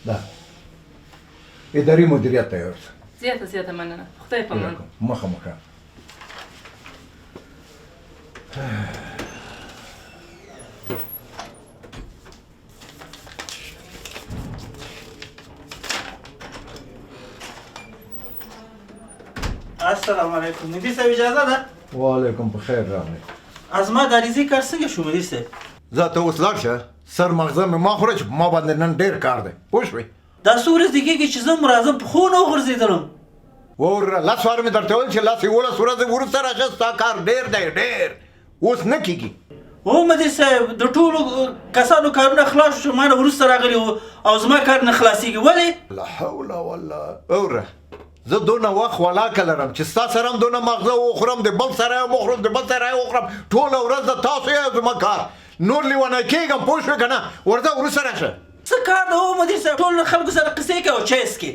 ده اداري مدیریت ته ورسه. زیاته مننه. خدای په امان. مخه. السلام علیکم. مدیر صاحب اجازه ده؟ وعلیکم بخیر راغلی. از ما د عریضې کار څنګه شو مدیر صاحب؟ زه ته اوس لاړ شه، سر مغزه مې ما خوره چې په ما باندې نن ډېر کار دی پوه شوې. دا څو ورځې کېږي چې زه راځم پښو نه وغورځېدلم. وروره لس واره مې درته ویل چې لس یولس ورځې وروسته راشه ستا کار ډېر دی ډېر اوس نه کېږي. هو مدیر صاحب د ټولو کسانو کارونه خلاص شو، ما نه وروسته راغلي وو او زما کار نه خلاصېږي. ولې؟ لا حول ولا وروره زه دونه وخت ولاکه لرم چې ستا سره هم دونه مغزه وخورم د بل سره هم وخورم د بل سره هم وخورم ټوله ورځ د تاسو یې زما کار نور لیونی کېږم پوه شوې که نه ورځه وروسته راشه. څه کار ده هو مدیر صاحب؟ ټول خلکو سره قصې کوي او چای څکې.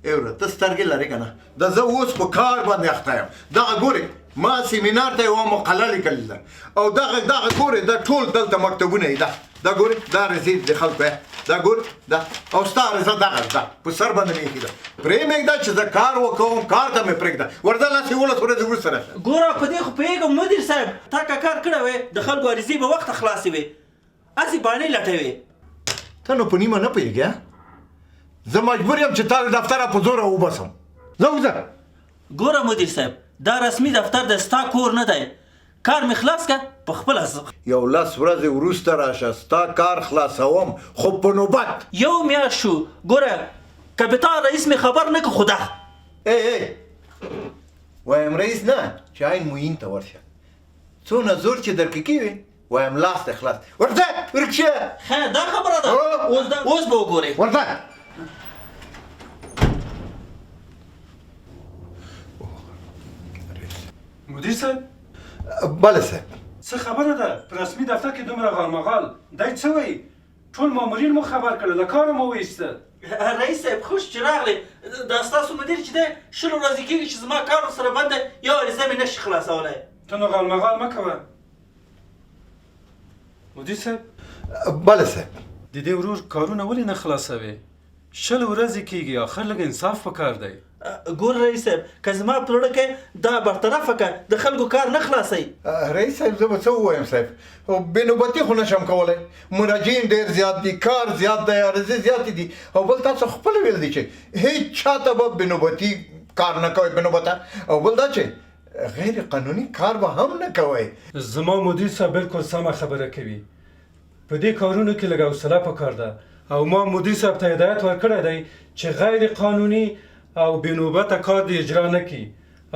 وروره ته سترګې لرې که نه د زه اوس په کار باندې اخته یم. دغه ګورې ما سیمینار ته یوه مقاله لیکلې ده او دغه ګورې دا ټول دلته مکتبونه یې دا ګورې دا رسید د خلکو دا ګورې دا او ستا عرضه دغه ده په سر باندې مې ایښې ده پرېمږده چې زه کار وکوم کار ته مې پرېږده ورځه لس یولس ورځې وروسته راشه. ګوره په دې خو پوهېږم مدیر صاحب تا که کار کړی وې د خلکو عریضې به وخته خلاصې وې هسې بانې لټوې. ته نو په نیمه نه پوهېږې زه مجبور یم چې تا د دفتره په زوره وباسم. زه وځه. ګوره مدیر صاحب دا رسمي دفتر د ستا کور نه دی، کار مې خلاص که په خپله یو لس ورځې وروسته راشه ستا کار خلاصوم خو په نوبت. یو میاشت شو ګوره کپیتان رئیس مې خبر نه که خو ده وایم رئیس نه چې عین معین ته ورشه څونه زور چې درکې کېوي وایم لاس ته خلاص ورځه ورکشه. ښه دا خبره ده اوس به وګورئ. ورځه. مدیر صاحب بله صاحب څه خبره ده په رسمي دفتر کې دومره غالمغال دی څه وایي ټول مامورین مو خبر کړل له کاره مو وایسته. رئیس صاحب خوش چې راغلی دا ستاسو مدیر چې دی شلو ورځې کېږي چې زما کار ورسره بند دی یو عریضه مې نشي خلاصولی. ته نو غالمغال مه کوه. مدیر صاحب بله صاحب د دې ورور کارونه ولې نه خلاصوي؟ شل ورځې کېږي آخر لږ انصاف پکار دی. ګور رئیس صاحب که زما په زړه کې دا برطرفه که د خلکو کار نه خلاصوي. رئیس صاحب زه به څه ووایم صاحب بې نوبتي خو نشم کولی مراجعین ډېر زیات دي کار زیات دی عرضې زیاتې دي او بل تاسو خپله ویل دي چې هیڅ چاته به بې نوبتي کار نه کوئ بې نوبته او بل دا چې غیر قانوني کار به هم نه کوئ. زما مدیر صاحب بالکل سمه خبره کوي په دې کارونو کې لږ حوصله پکار ده او ما مدیر صاحب ته هدایت ورکړی دی چې غیر قانوني او بې نوبته کار دې اجرا نه کړي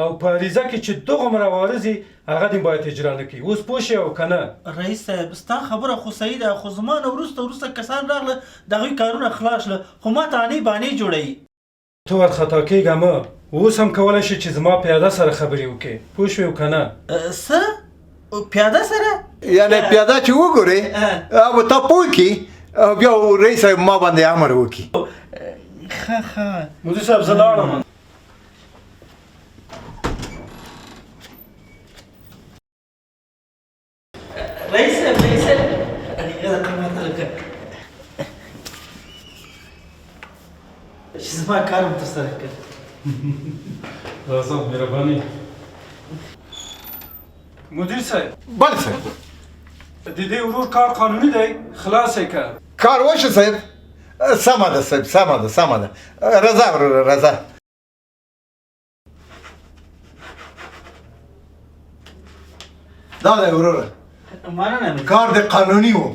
او په عریضه کې چې دومره عوارض وي هغه دې باید اجرا نه کړي. اوس پوه شې او که نه؟ رئیس صاحب ستا خبره خو صحیح ده خو زما نه وروسته کسان راغله د هغوی کارونه خلاص شله خو ما تانې بانې جوړوي. ته ورخطا کېږه مه اوس هم کولی شې چې زما پیاده سره خبرې وکړې پوه شوې او که نه؟ څه پیاده سره؟ یعنې پیاده چې وګورې او تا پوه کړي بیا رئیس صاحب ما باندې امر وکړي. ښه مدیر صاحب زه لاړم. رئیس صاحب چې زما کار هم ترسره کړ. راځه مهرباني. مدیر صاحب بله صاحب د دې ورور کار قانوني دی خلاص یې که کار وشه صاحب. سمه ده صاحب سمه ده رضا وروره رضا. دا دی وروره مننه کار د قانوني و